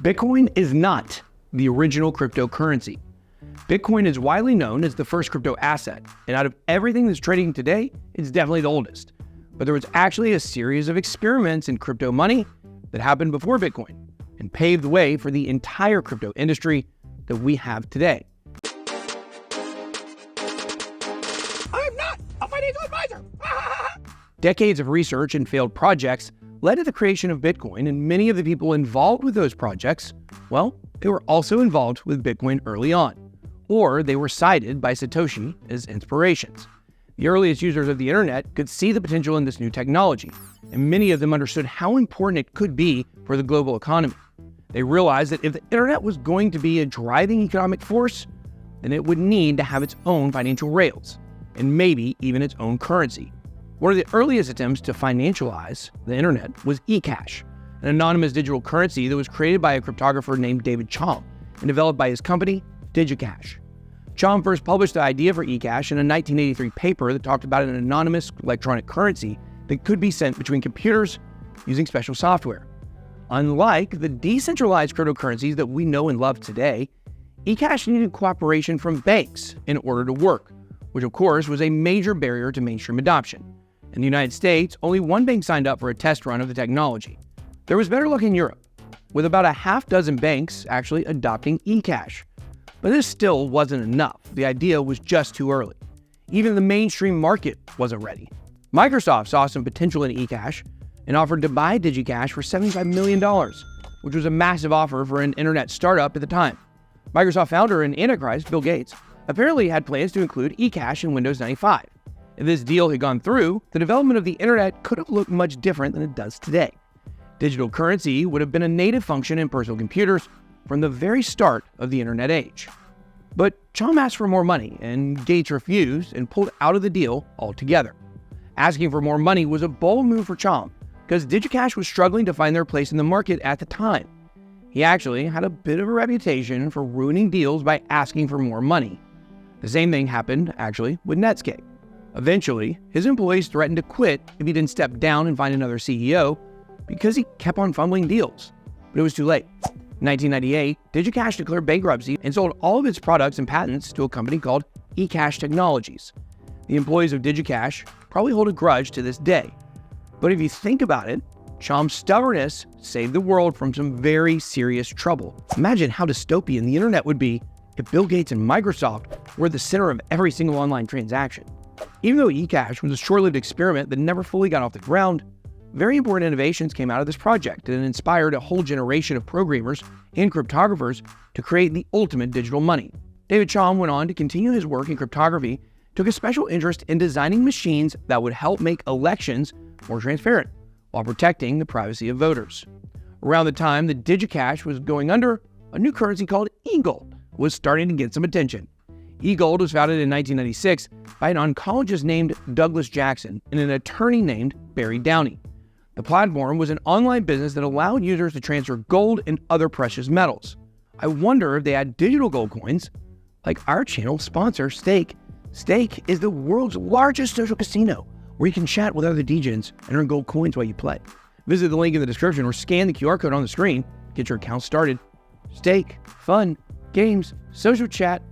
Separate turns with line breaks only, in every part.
Bitcoin is not the original cryptocurrency. Bitcoin is widely known as the first crypto asset, and out of everything that's trading today, it's definitely the oldest. But there was actually a series of experiments in crypto money that happened before Bitcoin and paved the way for the entire crypto industry that we have today.
I'm not a financial advisor.
Decades of research and failed projects led to the creation of Bitcoin, and many of the people involved with those projects, well, they were also involved with Bitcoin early on, or they were cited by Satoshi as inspirations. The earliest users of the internet could see the potential in this new technology, and many of them understood how important it could be for the global economy. They realized that if the internet was going to be a driving economic force, then it would need to have its own financial rails, and maybe even its own currency. One of the earliest attempts to financialize the internet was eCash, an anonymous digital currency that was created by a cryptographer named David Chaum and developed by his company, DigiCash. Chaum first published the idea for eCash in a 1983 paper that talked about an anonymous electronic currency that could be sent between computers using special software. Unlike the decentralized cryptocurrencies that we know and love today, eCash needed cooperation from banks in order to work, which of course was a major barrier to mainstream adoption. In the United States, only one bank signed up for a test run of the technology. There was better luck in Europe, with about a half dozen banks actually adopting eCash. But this still wasn't enough. The idea was just too early. Even the mainstream market wasn't ready. Microsoft saw some potential in eCash and offered to buy DigiCash for $75 million, which was a massive offer for an internet startup at the time. Microsoft founder and Antichrist, Bill Gates, apparently had plans to include eCash in Windows 95. If this deal had gone through, the development of the internet could have looked much different than it does today. Digital currency would have been a native function in personal computers from the very start of the internet age. But Chaum asked for more money, and Gates refused and pulled out of the deal altogether. Asking for more money was a bold move for Chaum, because DigiCash was struggling to find their place in the market at the time. He actually had a bit of a reputation for ruining deals by asking for more money. The same thing happened, actually, with Netscape. Eventually, his employees threatened to quit if he didn't step down and find another CEO because he kept on fumbling deals. But it was too late. In 1998, DigiCash declared bankruptcy and sold all of its products and patents to a company called eCash Technologies. The employees of DigiCash probably hold a grudge to this day. But if you think about it, Chaum's stubbornness saved the world from some very serious trouble. Imagine how dystopian the internet would be if Bill Gates and Microsoft were at the center of every single online transaction. Even though eCash was a short-lived experiment that never fully got off the ground, very important innovations came out of this project and inspired a whole generation of programmers and cryptographers to create the ultimate digital money. David Chaum went on to continue his work in cryptography, took a special interest in designing machines that would help make elections more transparent while protecting the privacy of voters. Around the time that DigiCash was going under, a new currency called eGold was starting to get some attention. eGold was founded in 1996 by an oncologist named Douglas Jackson and an attorney named Barry Downey. The platform was an online business that allowed users to transfer gold and other precious metals. I wonder if they had digital gold coins, like our channel sponsor, Stake. Stake is the world's largest social casino, where you can chat with other DJs and earn gold coins while you play. Visit the link in the description or scan the QR code on the screen. Get your account started. Stake, fun, games, social chat.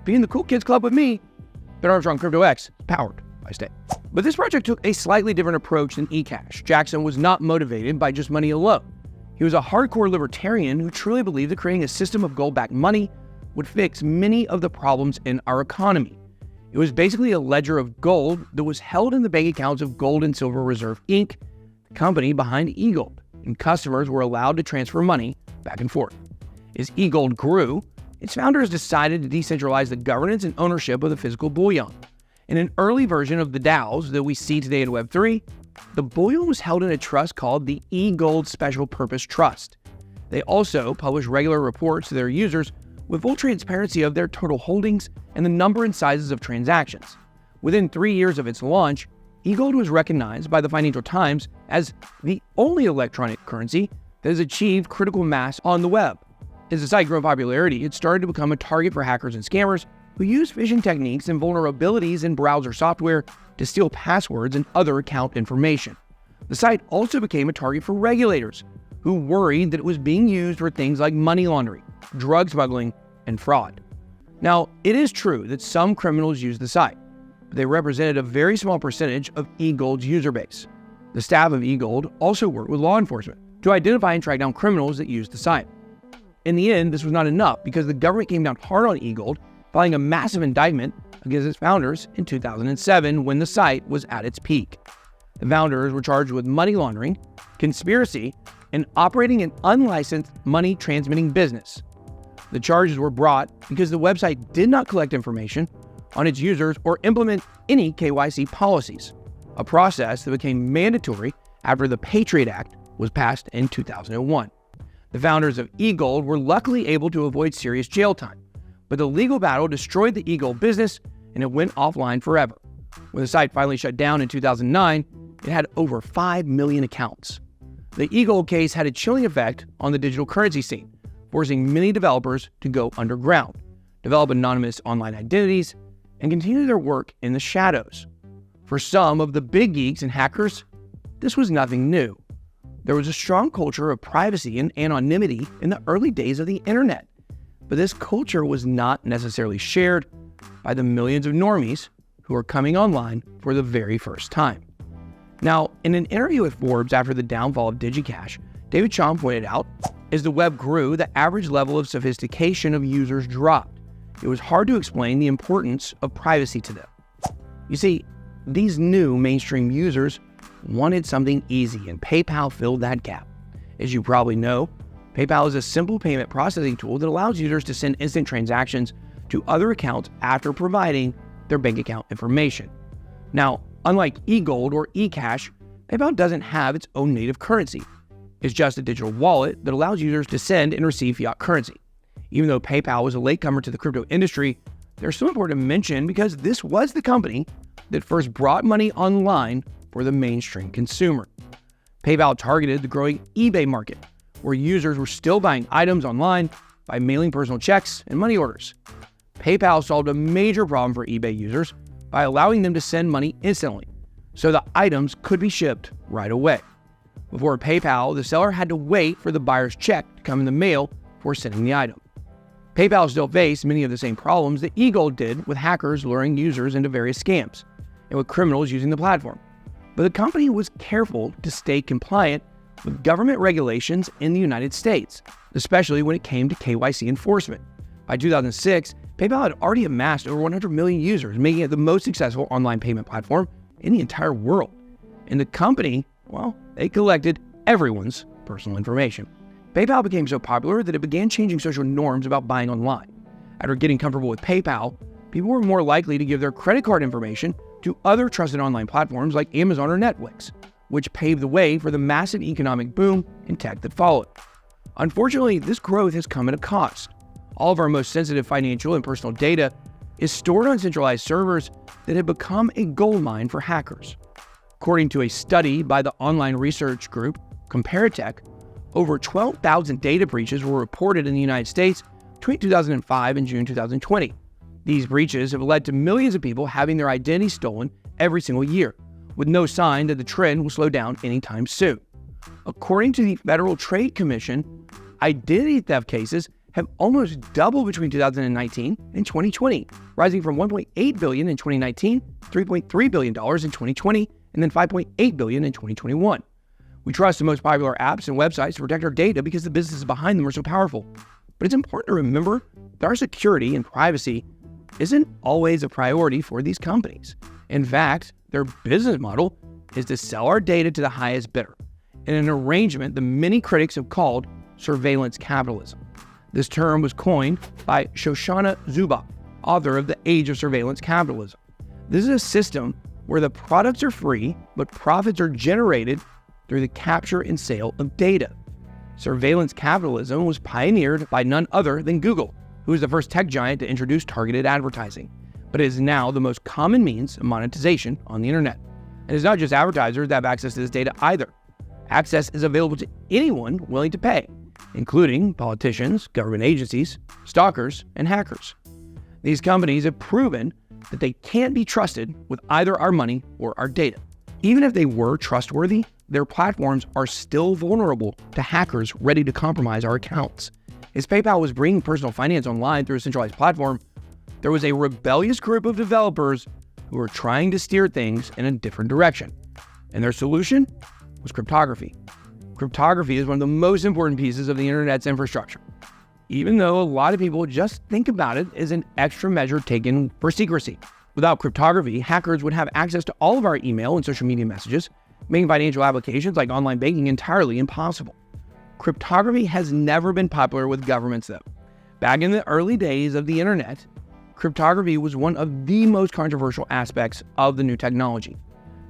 Be in the cool kids club with me. Ben Armstrong Crypto X, powered by Stake. But this project took a slightly different approach than eCash. Jackson was not motivated by just money alone. He was a hardcore libertarian who truly believed that creating a system of gold-backed money would fix many of the problems in our economy. It was basically a ledger of gold that was held in the bank accounts of Gold and Silver Reserve Inc., the company behind eGold, and customers were allowed to transfer money back and forth. As eGold grew, its founders decided to decentralize the governance and ownership of the physical bullion. In an early version of the DAOs that we see today in Web3, the bullion was held in a trust called the eGold Special Purpose Trust. They also published regular reports to their users with full transparency of their total holdings and the number and sizes of transactions. Within 3 years of its launch, eGold was recognized by the Financial Times as the only electronic currency that has achieved critical mass on the web. As the site grew in popularity, it started to become a target for hackers and scammers who use phishing techniques and vulnerabilities in browser software to steal passwords and other account information. The site also became a target for regulators who worried that it was being used for things like money laundering, drug smuggling, and fraud. Now, it is true that some criminals use the site, but they represented a very small percentage of eGold's user base. The staff of eGold also worked with law enforcement to identify and track down criminals that used the site. In the end, this was not enough because the government came down hard on eGold, filing a massive indictment against its founders in 2007 when the site was at its peak. The founders were charged with money laundering, conspiracy, and operating an unlicensed money transmitting business. The charges were brought because the website did not collect information on its users or implement any KYC policies, a process that became mandatory after the Patriot Act was passed in 2001. The founders of eGold were luckily able to avoid serious jail time, but the legal battle destroyed the eGold business and it went offline forever. When the site finally shut down in 2009, it had over 5 million accounts. The eGold case had a chilling effect on the digital currency scene, forcing many developers to go underground, develop anonymous online identities, and continue their work in the shadows. For some of the big geeks and hackers, this was nothing new. There was a strong culture of privacy and anonymity in the early days of the internet, but this culture was not necessarily shared by the millions of normies who were coming online for the very first time. Now, in an interview with Forbes after the downfall of DigiCash, David Chaum pointed out, as the web grew, the average level of sophistication of users dropped. It was hard to explain the importance of privacy to them. You see, these new mainstream users wanted something easy, and PayPal filled that gap. As you probably know, PayPal is a simple payment processing tool that allows users to send instant transactions to other accounts after providing their bank account information. Now, unlike eGold or eCash, PayPal doesn't have its own native currency. It's just a digital wallet that allows users to send and receive fiat currency. Even though PayPal was a latecomer to the crypto industry, they're still important to mention because this was the company that first brought money online for the mainstream consumer. PayPal targeted the growing eBay market, where users were still buying items online by mailing personal checks and money orders. PayPal solved a major problem for eBay users by allowing them to send money instantly, so the items could be shipped right away. Before PayPal, the seller had to wait for the buyer's check to come in the mail before sending the item. PayPal still faced many of the same problems that eGold did, with hackers luring users into various scams and with criminals using the platform. But the company was careful to stay compliant with government regulations in the United States, especially when it came to KYC enforcement. By 2006, PayPal had already amassed over 100 million users, making it the most successful online payment platform in the entire world. And the company, well, they collected everyone's personal information. PayPal became so popular that it began changing social norms about buying online. After getting comfortable with PayPal, people were more likely to give their credit card information to other trusted online platforms like Amazon or Netflix, which paved the way for the massive economic boom in tech that followed. Unfortunately, this growth has come at a cost. All of our most sensitive financial and personal data is stored on centralized servers that have become a goldmine for hackers. According to a study by the online research group Comparitech, over 12,000 data breaches were reported in the United States between 2005 and June 2020. These breaches have led to millions of people having their identity stolen every single year, with no sign that the trend will slow down anytime soon. According to the Federal Trade Commission, identity theft cases have almost doubled between 2019 and 2020, rising from $1.8 billion in 2019, $3.3 billion in 2020, and then $5.8 billion in 2021. We trust the most popular apps and websites to protect our data because the businesses behind them are so powerful. But it's important to remember that our security and privacy isn't always a priority for these companies. In fact, their business model is to sell our data to the highest bidder, in an arrangement that many critics have called surveillance capitalism. This term was coined by Shoshana Zuboff, author of The Age of Surveillance Capitalism. This is a system where the products are free, but profits are generated through the capture and sale of data. Surveillance capitalism was pioneered by none other than Google, who was the first tech giant to introduce targeted advertising, but it is now the most common means of monetization on the internet. And it's not just advertisers that have access to this data either. Access is available to anyone willing to pay, including politicians, government agencies, stalkers, and hackers. These companies have proven that they can't be trusted with either our money or our data. Even if they were trustworthy, their platforms are still vulnerable to hackers ready to compromise our accounts. As PayPal was bringing personal finance online through a centralized platform, there was a rebellious group of developers who were trying to steer things in a different direction. And their solution was cryptography. Cryptography is one of the most important pieces of the internet's infrastructure, even though a lot of people just think about it as an extra measure taken for secrecy. Without cryptography, hackers would have access to all of our email and social media messages, making financial applications like online banking entirely impossible. Cryptography has never been popular with governments, though. Back in the early days of the internet, cryptography was one of the most controversial aspects of the new technology.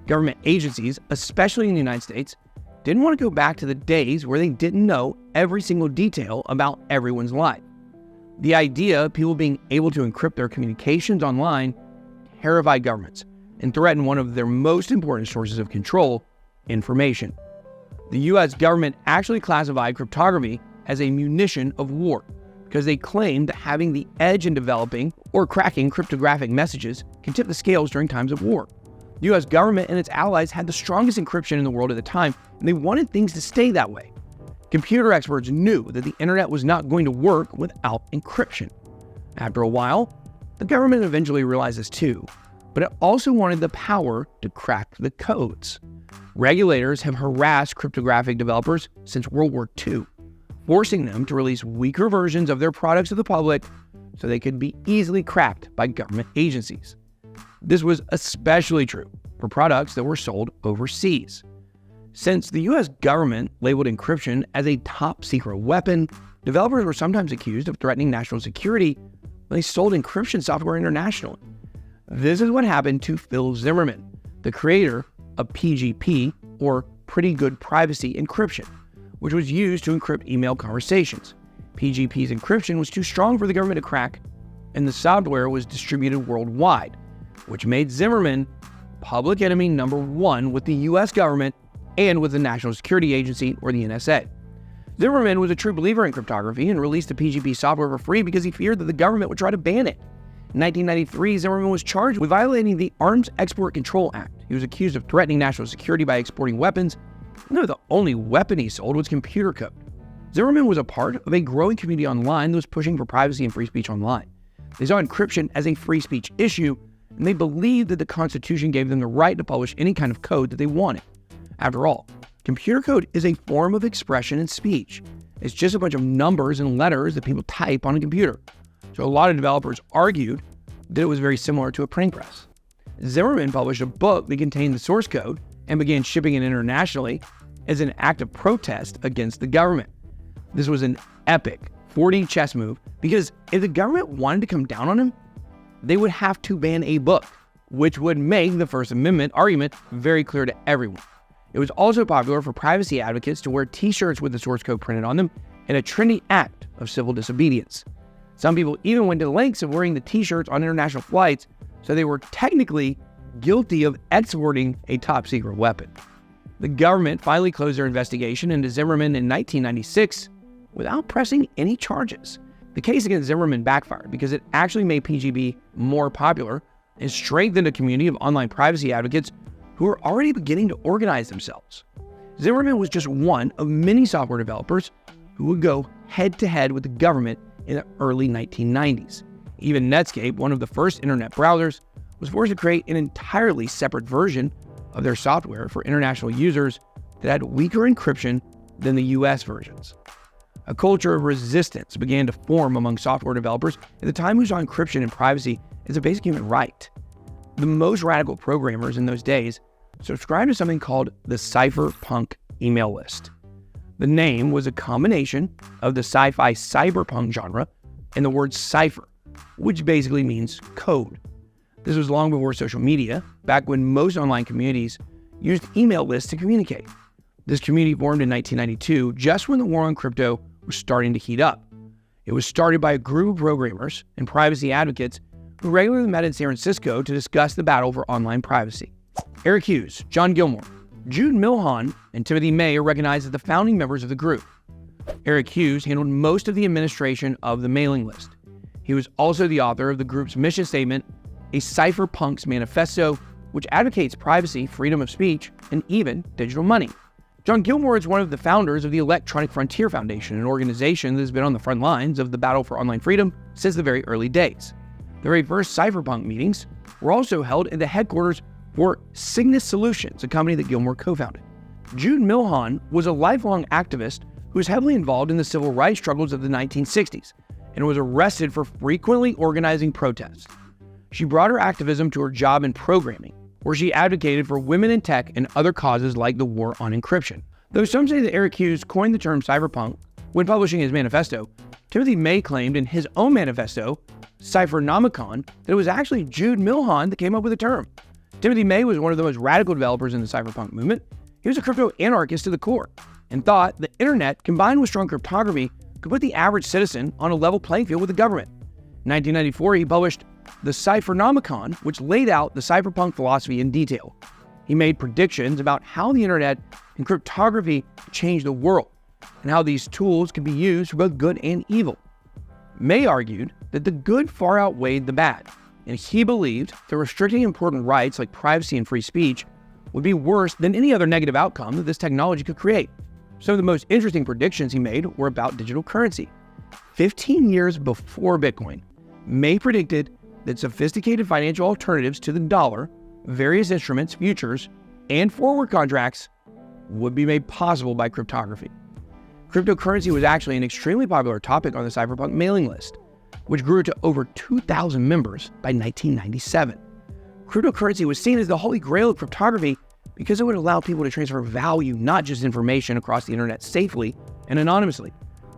Government agencies, especially in the United States, didn't want to go back to the days where they didn't know every single detail about everyone's life. The idea of people being able to encrypt their communications online terrified governments and threatened one of their most important sources of control, information. The US government actually classified cryptography as a munition of war because they claimed that having the edge in developing or cracking cryptographic messages can tip the scales during times of war. The US government and its allies had the strongest encryption in the world at the time, and they wanted things to stay that way. Computer experts knew that the internet was not going to work without encryption. After a while, the government eventually realized this too, but it also wanted the power to crack the codes. Regulators have harassed cryptographic developers since World War II, forcing them to release weaker versions of their products to the public so they could be easily cracked by government agencies. This was especially true for products that were sold overseas. Since the US government labeled encryption as a top secret weapon, developers were sometimes accused of threatening national security when they sold encryption software internationally. This is what happened to Phil Zimmermann, the creator of PGP, or Pretty Good Privacy Encryption, which was used to encrypt email conversations. PGP's encryption was too strong for the government to crack, and the software was distributed worldwide, which made Zimmermann public enemy number one with the US government and with the National Security Agency, or the NSA. Zimmermann was a true believer in cryptography and released the PGP software for free because he feared that the government would try to ban it. In 1993, Zimmermann was charged with violating the Arms Export Control Act. He was accused of threatening national security by exporting weapons, even though the only weapon he sold was computer code. Zimmermann was a part of a growing community online that was pushing for privacy and free speech online. They saw encryption as a free speech issue, and they believed that the Constitution gave them the right to publish any kind of code that they wanted. After all, computer code is a form of expression and speech. It's just a bunch of numbers and letters that people type on a computer. So a lot of developers argued that it was very similar to a printing press. Zimmermann published a book that contained the source code and began shipping it internationally as an act of protest against the government. This was an epic 4D chess move because if the government wanted to come down on him, they would have to ban a book, which would make the First Amendment argument very clear to everyone. It was also popular for privacy advocates to wear t-shirts with the source code printed on them in a trendy act of civil disobedience. Some people even went to the lengths of wearing the t-shirts on international flights, so they were technically guilty of exporting a top secret weapon. The government finally closed their investigation into Zimmermann in 1996 without pressing any charges. The case against Zimmermann backfired because it actually made PGP more popular and strengthened a community of online privacy advocates who were already beginning to organize themselves. Zimmermann was just one of many software developers who would go head-to-head with the government in the early 1990s. Even Netscape, one of the first internet browsers, was forced to create an entirely separate version of their software for international users that had weaker encryption than the US versions. A culture of resistance began to form among software developers at the time who saw encryption and privacy as a basic human right. The most radical programmers in those days subscribed to something called the cypherpunk email list. The name was a combination of the sci-fi cyberpunk genre and the word cipher, which basically means code. This was long before social media, back when most online communities used email lists to communicate. This community formed in 1992, just when the war on crypto was starting to heat up. It was started by a group of programmers and privacy advocates who regularly met in San Francisco to discuss the battle for online privacy. Eric Hughes, John Gilmore, Jude Milhon, and Timothy May are recognized as the founding members of the group. Eric Hughes handled most of the administration of the mailing list. He was also the author of the group's mission statement, A Cypherpunk's Manifesto, which advocates privacy, freedom of speech, and even digital money. John Gilmore is one of the founders of the Electronic Frontier Foundation, an organization that has been on the front lines of the battle for online freedom since the very early days. The very first cypherpunk meetings were also held at the headquarters for Cygnus Solutions, a company that Gilmore co-founded. Jude Milhon was a lifelong activist who was heavily involved in the civil rights struggles of the 1960s and was arrested for frequently organizing protests. She brought her activism to her job in programming, where she advocated for women in tech and other causes like the war on encryption. Though some say that Eric Hughes coined the term cypherpunk when publishing his manifesto, Timothy May claimed in his own manifesto, Cyphernomicon, that it was actually Jude Milhon that came up with the term. Timothy May was one of the most radical developers in the cypherpunk movement. He was a crypto anarchist to the core and thought the internet combined with strong cryptography could put the average citizen on a level playing field with the government. In 1994, he published the Cyphernomicon, which laid out the cypherpunk philosophy in detail. He made predictions about how the internet and cryptography could change the world and how these tools could be used for both good and evil. May argued that the good far outweighed the bad, and he believed that restricting important rights like privacy and free speech would be worse than any other negative outcome that this technology could create. Some of the most interesting predictions he made were about digital currency. 15 years before Bitcoin, May predicted that sophisticated financial alternatives to the dollar, various instruments, futures, and forward contracts would be made possible by cryptography. Cryptocurrency was actually an extremely popular topic on the cypherpunk mailing list, which grew to over 2,000 members by 1997. Cryptocurrency was seen as the holy grail of cryptography because it would allow people to transfer value, not just information, across the internet safely and anonymously.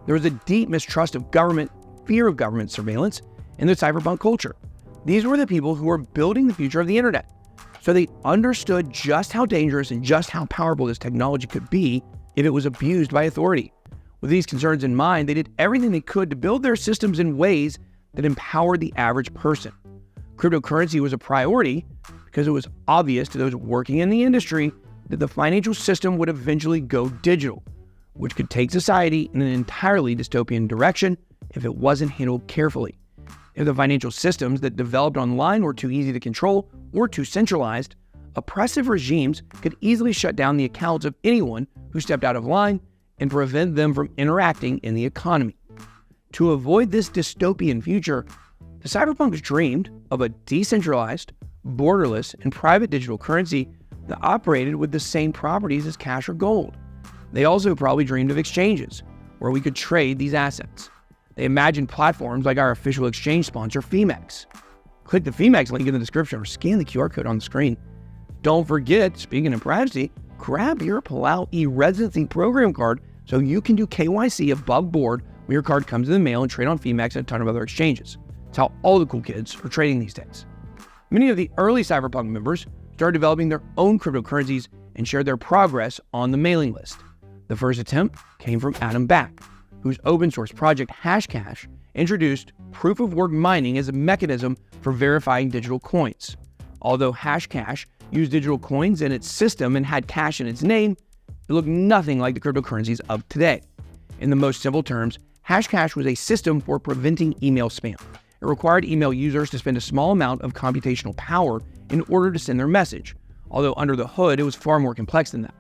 There was a deep mistrust of government, fear of government surveillance, in the cypherpunk culture. These were the people who were building the future of the internet. So they understood just how dangerous and just how powerful this technology could be if it was abused by authority. With these concerns in mind, they did everything they could to build their systems in ways that empowered the average person. Cryptocurrency was a priority because it was obvious to those working in the industry that the financial system would eventually go digital, which could take society in an entirely dystopian direction if it wasn't handled carefully. If the financial systems that developed online were too easy to control or too centralized, oppressive regimes could easily shut down the accounts of anyone who stepped out of line and prevent them from interacting in the economy. To avoid this dystopian future, the cypherpunks dreamed of a decentralized, borderless, and private digital currency that operated with the same properties as cash or gold. They also probably dreamed of exchanges, where we could trade these assets. They imagined platforms like our official exchange sponsor, Phemex. Click the Phemex link in the description or scan the QR code on the screen. Don't forget, speaking of privacy, grab your Palau e-residency program card so you can do KYC above board when your card comes in the mail and trade on Phemex and a ton of other exchanges. It's how all the cool kids are trading these days. Many of the early cypherpunk members started developing their own cryptocurrencies and shared their progress on the mailing list. The first attempt came from Adam Back, whose open source project Hashcash introduced proof-of-work mining as a mechanism for verifying digital coins. Although Hashcash used digital coins in its system and had cash in its name, it looked nothing like the cryptocurrencies of today. In the most simple terms, Hashcash was a system for preventing email spam. It required email users to spend a small amount of computational power in order to send their message, although under the hood it was far more complex than that.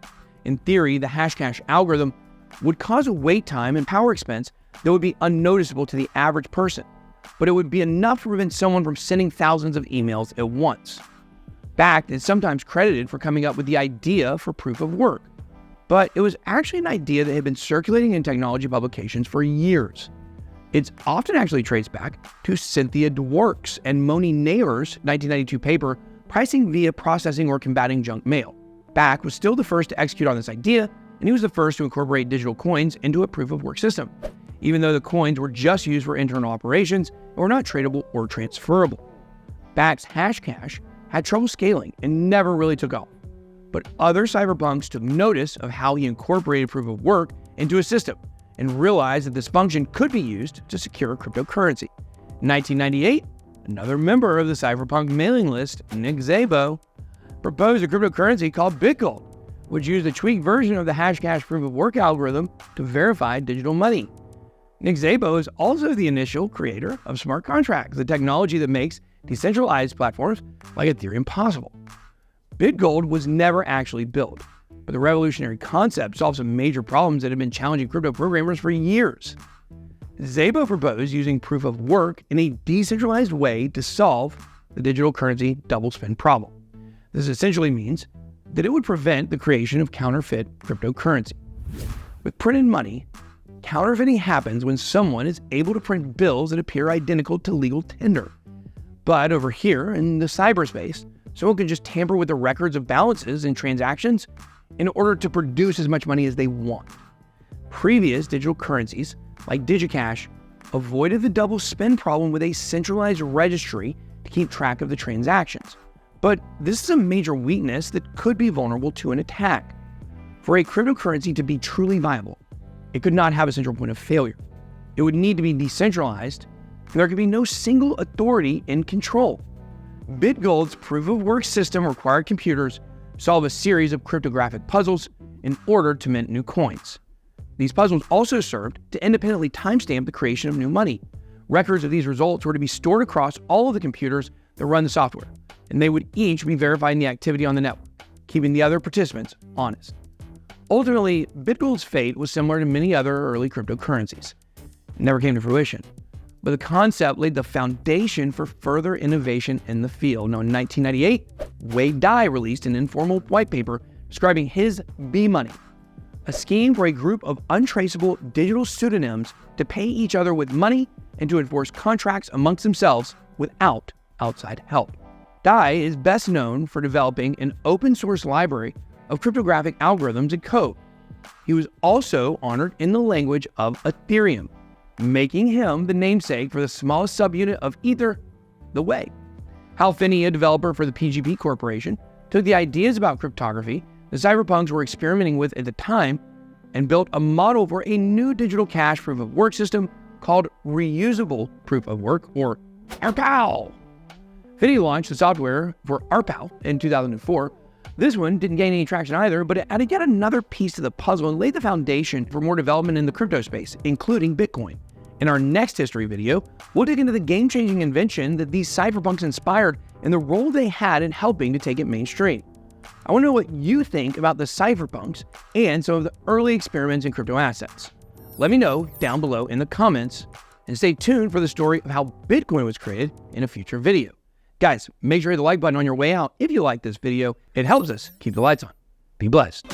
In theory, the Hashcash algorithm would cause a wait time and power expense that would be unnoticeable to the average person, but it would be enough to prevent someone from sending thousands of emails at once. Back is sometimes credited for coming up with the idea for proof of work, but it was actually an idea that had been circulating in technology publications for years. It's often actually traced back to Cynthia Dwork's and Moni Nair's 1992 paper, Pricing via Processing or Combating Junk Mail. Back was still the first to execute on this idea, and he was the first to incorporate digital coins into a proof-of-work system, even though the coins were just used for internal operations and were not tradable or transferable. Back's Hashcash had trouble scaling and never really took off, but other cypherpunks took notice of how he incorporated proof-of-work into a system and realized that this function could be used to secure cryptocurrency. In 1998, another member of the cypherpunk mailing list, Nick Szabo, proposed a cryptocurrency called Bitgold, which used a tweaked version of the Hashcash proof-of-work algorithm to verify digital money. Nick Szabo is also the initial creator of smart contracts, the technology that makes decentralized platforms like Ethereum possible. BitGold was never actually built, but the revolutionary concept solves some major problems that have been challenging crypto programmers for years. Szabo proposed using proof of work in a decentralized way to solve the digital currency double spend problem. This essentially means that it would prevent the creation of counterfeit cryptocurrency. With printed money, counterfeiting happens when someone is able to print bills that appear identical to legal tender. But over here in the cyberspace, someone can just tamper with the records of balances and transactions in order to produce as much money as they want. Previous digital currencies, like DigiCash, avoided the double spend problem with a centralized registry to keep track of the transactions. But this is a major weakness that could be vulnerable to an attack. For a cryptocurrency to be truly viable, it could not have a central point of failure. It would need to be decentralized, and there could be no single authority in control. BitGold's proof-of-work system required computers solve a series of cryptographic puzzles in order to mint new coins. These puzzles also served to independently timestamp the creation of new money. Records of these results were to be stored across all of the computers that run the software, and they would each be verifying the activity on the network, keeping the other participants honest. Ultimately, BitGold's fate was similar to many other early cryptocurrencies. It never came to fruition, but the concept laid the foundation for further innovation in the field. Now, in 1998, Wade Dai released an informal white paper describing his B-Money, a scheme for a group of untraceable digital pseudonyms to pay each other with money and to enforce contracts amongst themselves without outside help. Dai is best known for developing an open-source library of cryptographic algorithms and code. He was also honored in the language of Ethereum, making him the namesake for the smallest subunit of Ether, the Way. Hal Finney, a developer for the PGP Corporation, took the ideas about cryptography the cypherpunks were experimenting with at the time and built a model for a new digital cash proof-of-work system called reusable proof-of-work, or RPAL. Finney launched the software for RPAL in 2004. This one didn't gain any traction either, but it added yet another piece to the puzzle and laid the foundation for more development in the crypto space, including Bitcoin. In our next history video, we'll dig into the game-changing invention that these cypherpunks inspired and the role they had in helping to take it mainstream. I want to know what you think about the cypherpunks and some of the early experiments in crypto assets. Let me know down below in the comments, and stay tuned for the story of how Bitcoin was created in a future video. Guys, make sure to hit the like button on your way out if you like this video. It helps us keep the lights on. Be blessed.